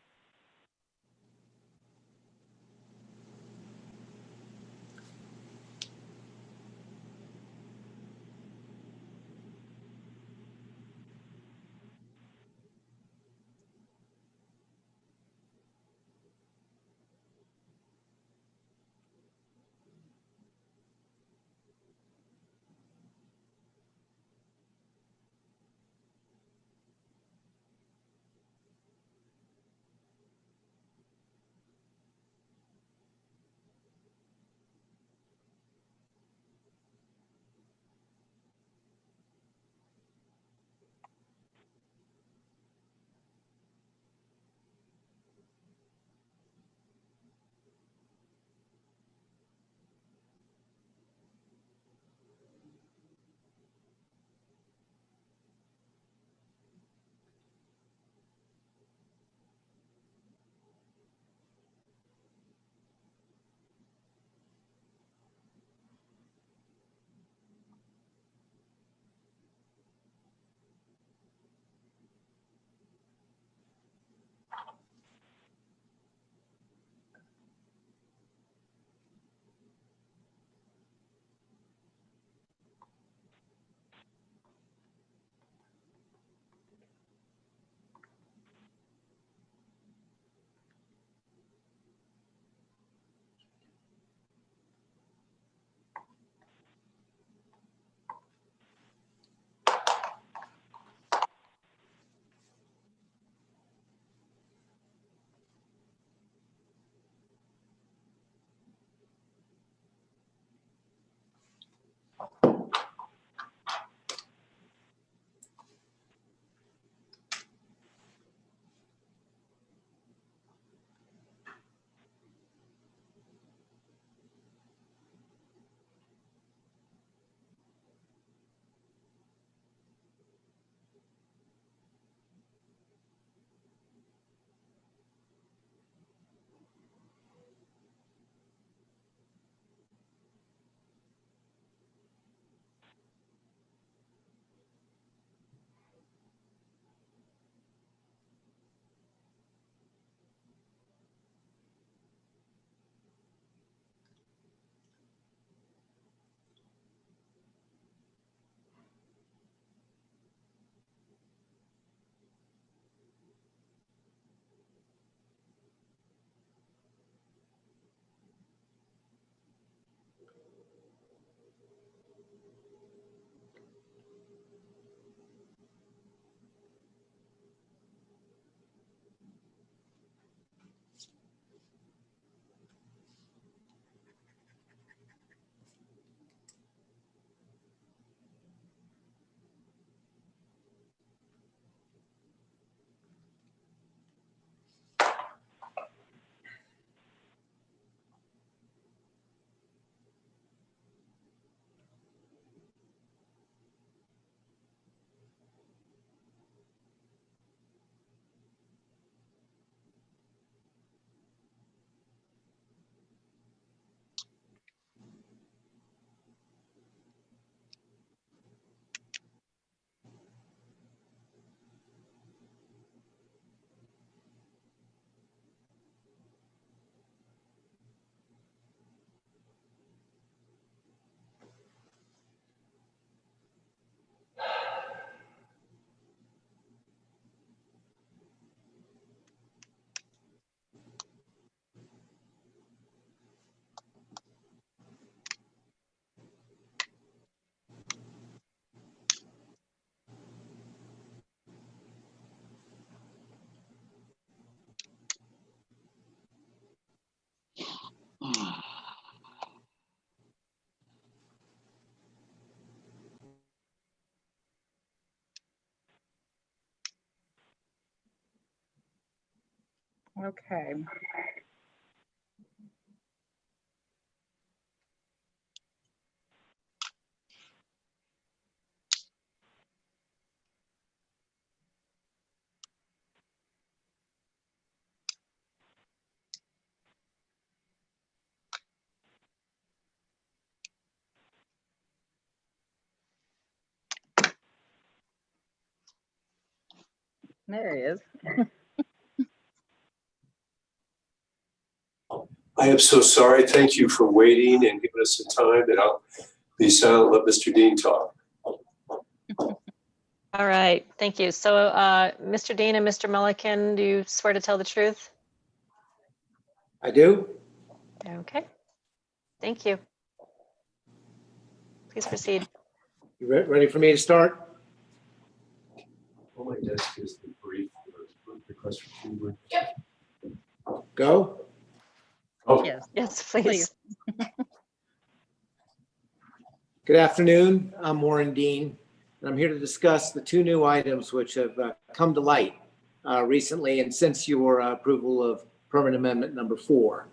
Okay. There he is. I am so sorry. Thank you for waiting and giving us the time, and I'll be silent, let Mr. Dean talk. All right, thank you. So, Mr. Dean and Mr. Mulliken, do you swear to tell the truth? I do. Okay, thank you. Please proceed. You ready for me to start? On my desk is the brief request for feedback. Go. Oh, Yes, please. Good afternoon. I'm Warren Dean, and I'm here to discuss the two new items which have come to light recently and since your approval of permit amendment number 4.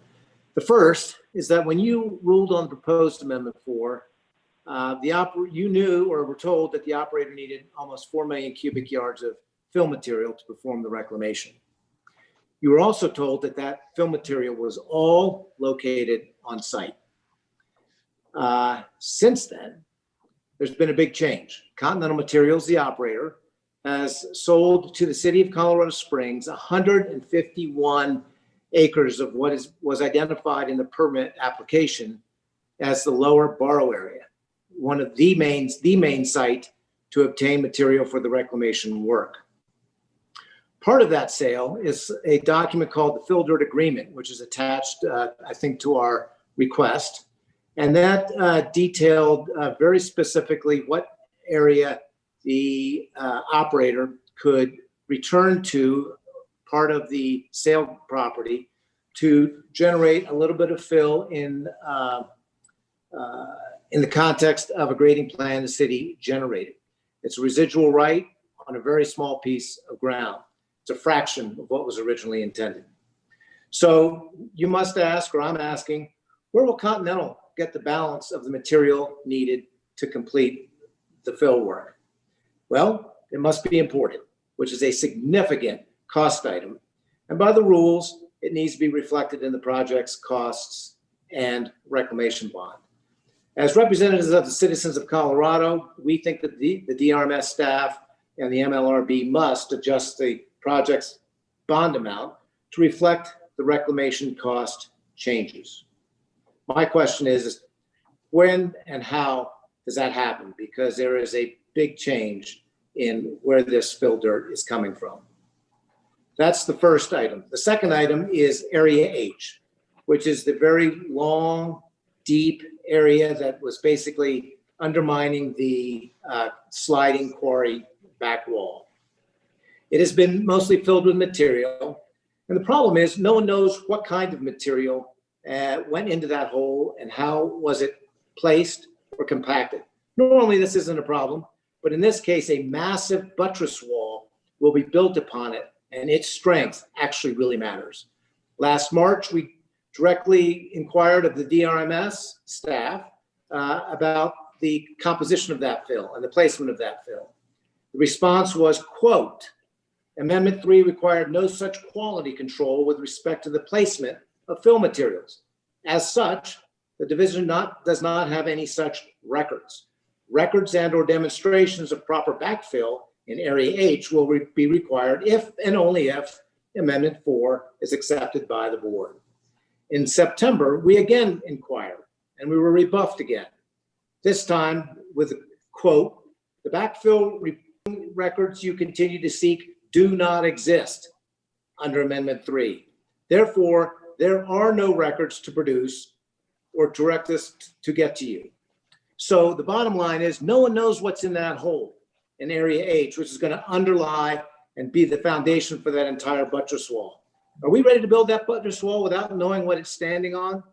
The first is that when you ruled on proposed amendment 4, you knew or were told that the operator needed almost 4 million cubic yards of fill material to perform the reclamation. You were also told that that fill material was all located on site. Since then, there's been a big change. Continental Materials, the operator, has sold to the city of Colorado Springs 151 acres of what was identified in the permit application as the lower Barrow area, one of the main site to obtain material for the reclamation work. Part of that sale is a document called the Fill Dirt Agreement, which is attached, I think, to our request. And that detailed very specifically what area the operator could return to part of the sale property to generate a little bit of fill in the context of a grading plan the city generated. It's a residual right on a very small piece of ground. It's a fraction of what was originally intended. So you must ask, or I'm asking, where will Continental get the balance of the material needed to complete the fill work? Well, it must be imported, which is a significant cost item. And by the rules, it needs to be reflected in the project's costs and reclamation bond. As representatives of the citizens of Colorado, we think that the DRMS staff and the MLRB must adjust the project's bond amount to reflect the reclamation cost changes. My question is, when and how does that happen? Because there is a big change in where this fill dirt is coming from. That's the first item. The second item is Area H, which is the very long, deep area that was basically undermining the sliding quarry back wall. It has been mostly filled with material. And the problem is no one knows what kind of material went into that hole and how was it placed or compacted. Normally this isn't a problem, but in this case, a massive buttress wall will be built upon it, and its strength actually really matters. Last March, we directly inquired of the DRMS staff about the composition of that fill and the placement of that fill. The response was, quote, Amendment 3 required no such quality control with respect to the placement of fill materials. As such, the division does not have any such records. Records and or demonstrations of proper backfill in Area H will be required if and only if Amendment 4 is accepted by the board. In September, we again inquired and we were rebuffed again. This time with a quote, the backfill records you continue to seek do not exist under Amendment 3. Therefore, there are no records to produce or direct us to get to you. So the bottom line is no one knows what's in that hole in Area H, which is going to underlie and be the foundation for that entire buttress wall. Are we ready to build that buttress wall without knowing what it's standing on?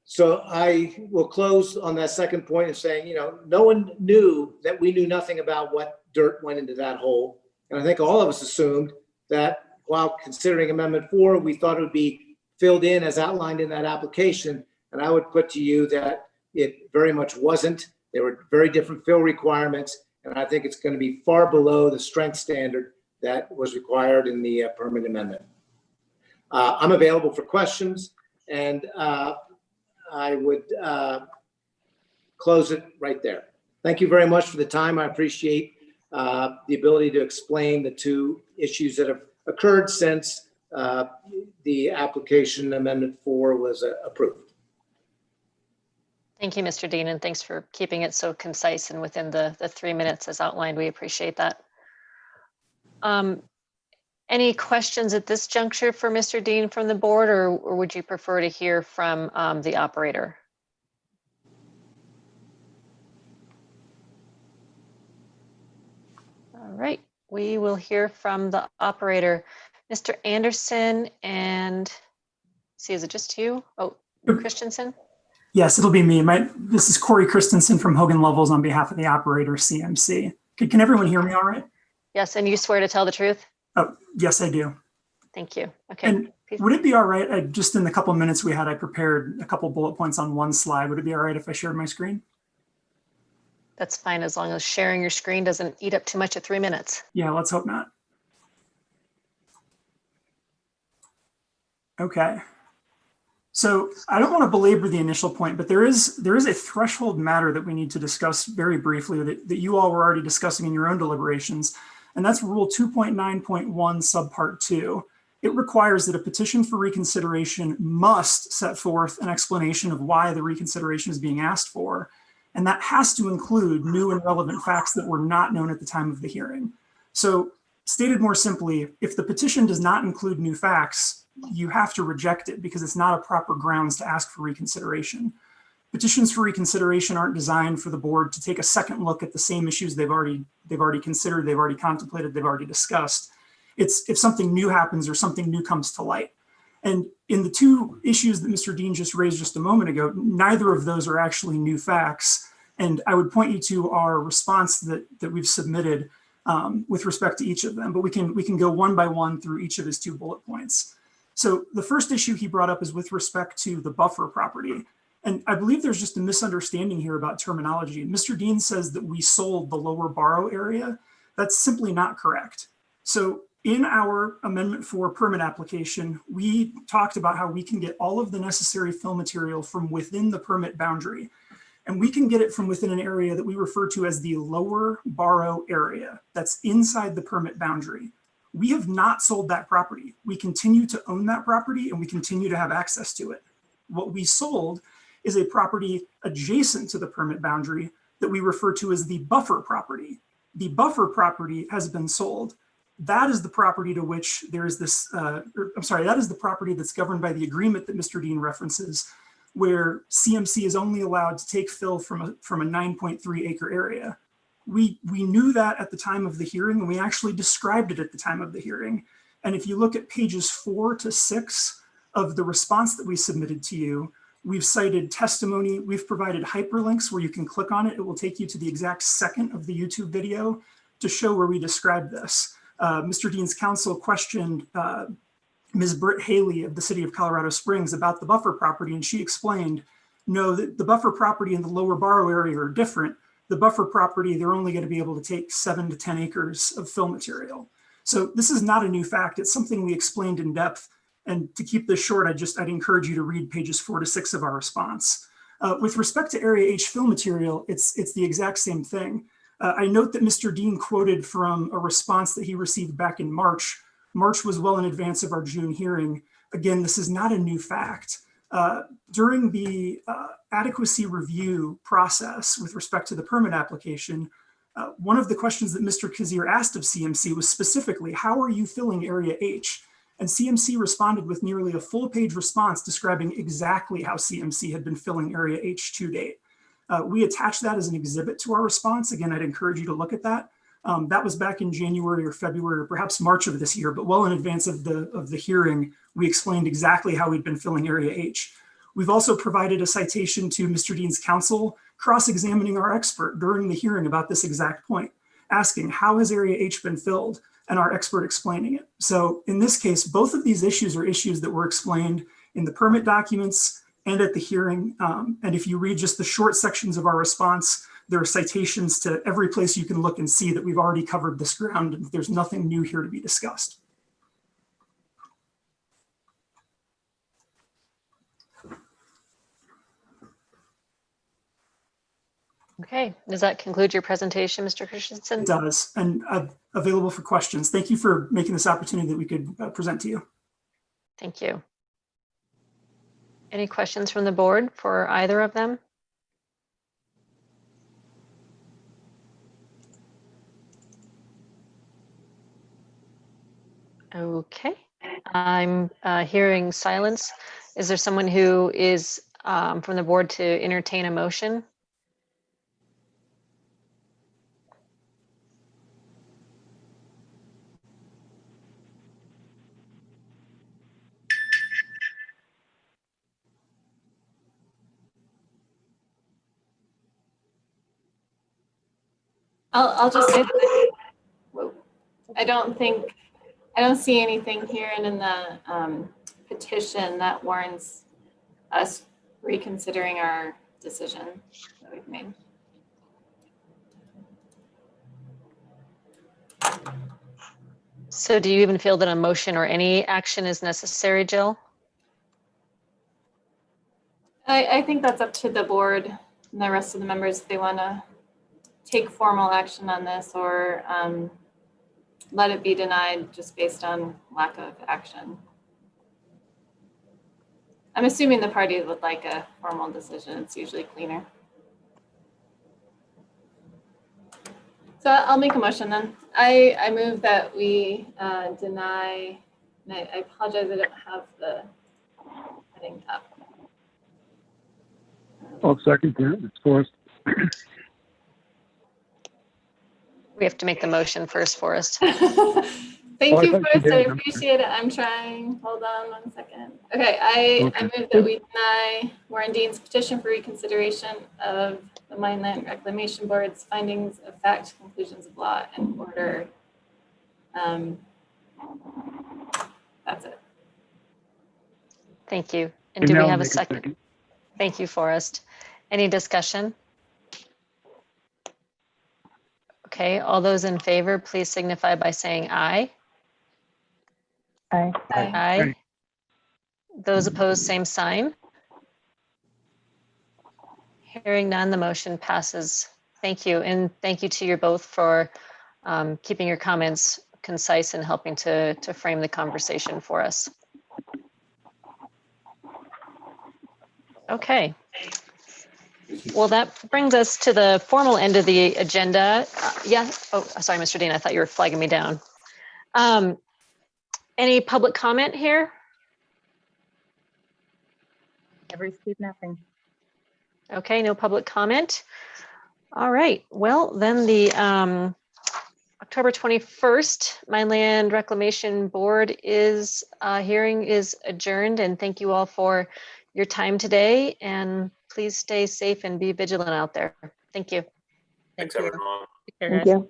So I will close on that second point of saying, no one knew that we knew nothing about what dirt went into that hole. And I think all of us assumed that while considering Amendment 4, we thought it would be filled in as outlined in that application. And I would put to you that it very much wasn't. There were very different fill requirements, and I think it's going to be far below the strength standard that was required in the permit amendment. I'm available for questions, and I would close it right there. Thank you very much for the time. I appreciate the ability to explain the two issues that have occurred since the application Amendment 4 was approved. Thank you, Mr. Dean, and thanks for keeping it so concise and within the 3 minutes as outlined. We appreciate that. Any questions at this juncture for Mr. Dean from the board, or would you prefer to hear from the operator? All right, we will hear from the operator. Mr. Anderson, and see, is it just you? Oh, Christensen? Yes, it'll be me. This is Corey Christensen from Hogan Lovells on behalf of the operator CMC. Can everyone hear me all right? Yes, and you swear to tell the truth? Oh, yes, I do. Thank you. Okay. And would it be all right, just in the couple of minutes we had, I prepared a couple bullet points on one slide. Would it be all right if I shared my screen? That's fine, as long as sharing your screen doesn't eat up too much of 3 minutes. Yeah, let's hope not. Okay. So I don't want to belabor the initial point, but there is a threshold matter that we need to discuss very briefly that you all were already discussing in your own deliberations, and that's Rule 2.9.1 subpart 2. It requires that a petition for reconsideration must set forth an explanation of why the reconsideration is being asked for, and that has to include new and relevant facts that were not known at the time of the hearing. So stated more simply, if the petition does not include new facts, you have to reject it because it's not a proper grounds to ask for reconsideration. Petitions for reconsideration aren't designed for the board to take a second look at the same issues they've already considered, they've already contemplated, they've already discussed. It's if something new happens or something new comes to light. And in the two issues that Mr. Dean just raised just a moment ago, neither of those are actually new facts. And I would point you to our response that we've submitted with respect to each of them, but we can go one by one through each of his 2 bullet points. So the first issue he brought up is with respect to the buffer property. And I believe there's just a misunderstanding here about terminology. Mr. Dean says that we sold the lower Barrow area. That's simply not correct. So in our Amendment 4 permit application, we talked about how we can get all of the necessary fill material from within the permit boundary. And we can get it from within an area that we refer to as the lower Barrow area. That's inside the permit boundary. We have not sold that property. We continue to own that property and we continue to have access to it. What we sold is a property adjacent to the permit boundary that we refer to as the buffer property. The buffer property has been sold. That is the property to which there is this, that is the property that's governed by the agreement that Mr. Dean references, where CMC is only allowed to take fill from a 9.3 acre area. We knew that at the time of the hearing, and we actually described it at the time of the hearing. And if you look at pages 4 to 6 of the response that we submitted to you, we've cited testimony, we've provided hyperlinks where you can click on it. It will take you to the exact second of the YouTube video to show where we described this. Mr. Dean's counsel questioned Ms. Britt Haley of the city of Colorado Springs about the buffer property, and she explained, no, the buffer property in the lower Barrow area are different. The buffer property, they're only going to be able to take 7 to 10 acres of fill material. So this is not a new fact. It's something we explained in depth. And to keep this short, I'd encourage you to read pages 4 to 6 of our response. With respect to Area H fill material, it's the exact same thing. I note that Mr. Dean quoted from a response that he received back in March. March was well in advance of our June hearing. Again, this is not a new fact. During the adequacy review process with respect to the permit application, one of the questions that Mr. Kazir asked of CMC was specifically, how are you filling Area H? And CMC responded with nearly a full-page response describing exactly how CMC had been filling Area H to date. We attached that as an exhibit to our response. Again, I'd encourage you to look at that. That was back in January or February or perhaps March of this year, but well in advance of the hearing, we explained exactly how we'd been filling Area H. We've also provided a citation to Mr. Dean's counsel cross-examining our expert during the hearing about this exact point, asking how has Area H been filled? and our expert explaining it. So in this case, both of these issues are issues that were explained in the permit documents and at the hearing. And if you read just the short sections of our response, there are citations to every place you can look and see that we've already covered this ground, and there's nothing new here to be discussed. Okay, does that conclude your presentation, Mr. Christensen? It does, and I'm available for questions. Thank you for making this opportunity that we could present to you. Thank you. Any questions from the board for either of them? Okay, I'm hearing silence. Is there someone who is from the board to entertain a motion? I'll just say that I don't see anything here and in the petition that warrants us reconsidering our decision that we've made. So do you even feel that a motion or any action is necessary, Jill? I think that's up to the board and the rest of the members if they want to take formal action on this or let it be denied just based on lack of action. I'm assuming the parties would like a formal decision. It's usually cleaner. So I'll make a motion then. I move that we deny, and I apologize I don't have the heading up. I'll second that. It's Forrest. We have to make the motion first, Forrest. Thank Oh, I you, thought you Forrest. I did. appreciate it. I'm trying. Hold on 1 second. Okay, I move that we deny Warren Dean's petition for reconsideration of the Mineland Reclamation Board's findings of fact, conclusions of law, and order. That's it. Thank you. And do now we I'll have a make second? Thank you, Forrest. Any discussion? Okay, all those in favor, please signify by saying aye. Aye. Aye. Aye. Those opposed, same sign. Hearing none, the motion passes. Thank you. And thank you to you both for keeping your comments concise and helping to frame the conversation for us. Okay. Well, that brings us to the formal end of the agenda. Yeah. Oh, sorry, Mr. Dean. I thought you were flagging me down. Any public comment here? I've received nothing. Okay, no public comment. All right. Well, then the October 21st Mineland Reclamation Board hearing is adjourned, and thank you all for your time today, and please stay safe and be vigilant out there. Thank you. Thanks, everyone. Thank you.